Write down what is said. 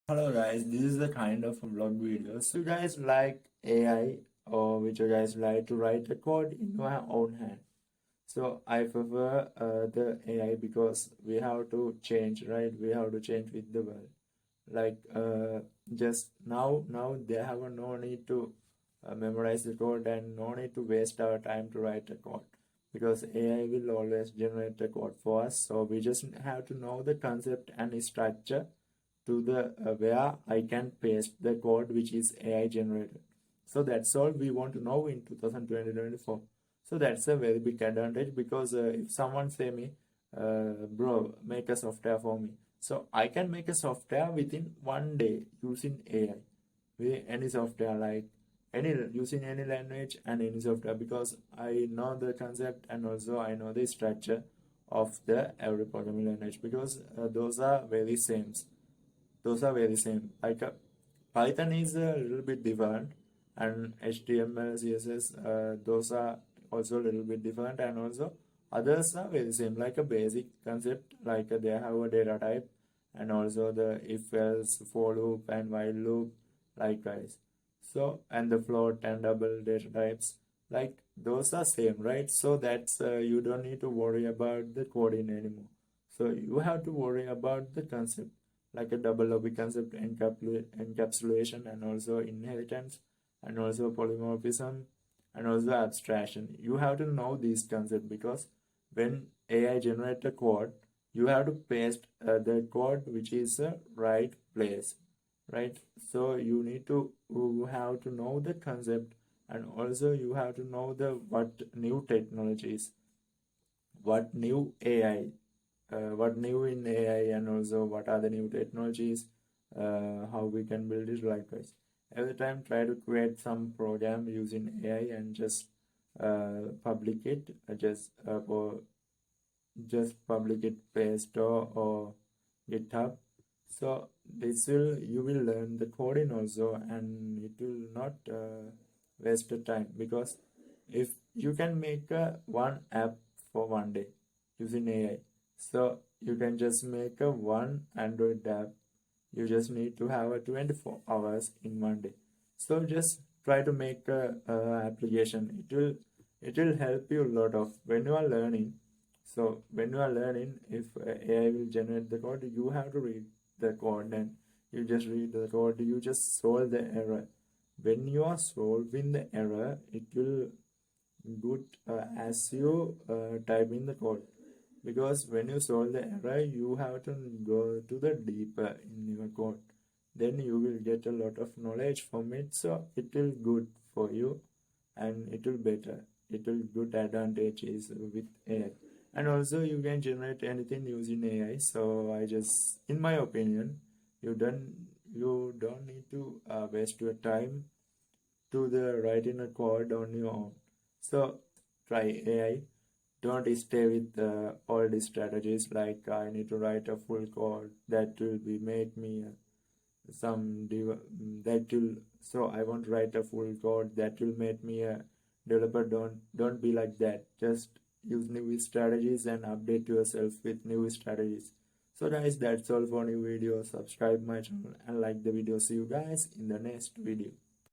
Hello guys, this is the kind of a vlog video. So you guys like AI or which you guys like to write a code in your own hand. So I prefer the AI because we have to change, right? We have to change with the world. Like just now they have no need to memorize the code and no need to waste our time to write a code because AI will always generate the code for us. So we just have to know the concept and its structure to the where I can paste the code which is AI generated. So that's all we want to know in 2020-24. So that's a very big advantage because if someone say me, bro, make a software for me. So I can make a software within 1 day using AI. With any software like any using any language and any software because I know the concept and also I know the structure of the every programming language because those are very same. Like Python is a little bit different, and HTML, CSS, those are also a little bit different, and also others are very same. Like a basic concept, like they have a data type, and also the if else, for loop, and while loop, like guys. So and the float and double data types, like those are same, right? So that's you don't need to worry about the coding anymore. So you have to worry about the concept like a double logic concept, encapsulation, and also inheritance, and also polymorphism, and also abstraction. You have to know these concepts because when AI generate the code, you have to paste the code which is the right place, right? So you have to know the concept, and also you have to know the what new technologies, what new AI, what new in AI, and also what are the new technologies, how we can build it likewise. Every time try to create some program using AI and just public it, just public it Play Store or GitHub. So this will you will learn the coding also, and it will not waste the time because if you can make one app for 1 day using AI, so you can just make a one Android app. You just need to have a 24 hours in 1 day. So just try to make a application. It will help you a lot of when you are learning. So when you are learning, if AI will generate the code, you have to read the code and you just read the code. You just solve the error. When you are solving the error, it will good as you type in the code because when you solve the error you have to go to the deeper in your code, then you will get a lot of knowledge from it, so it will good for you and it will better, it will good advantages with AI. And also you can generate anything using AI. So I just in my opinion, you don't need to waste your time to the writing a code on your own. So try AI. Don't stay with all these strategies like I need to write a full code that will be make me that will. So I want to write a full code that will make me a developer. Don't be like that. Just use new strategies and update yourself with new strategies. So guys, that's all for new video. Subscribe my channel and like the video. See you guys in the next video.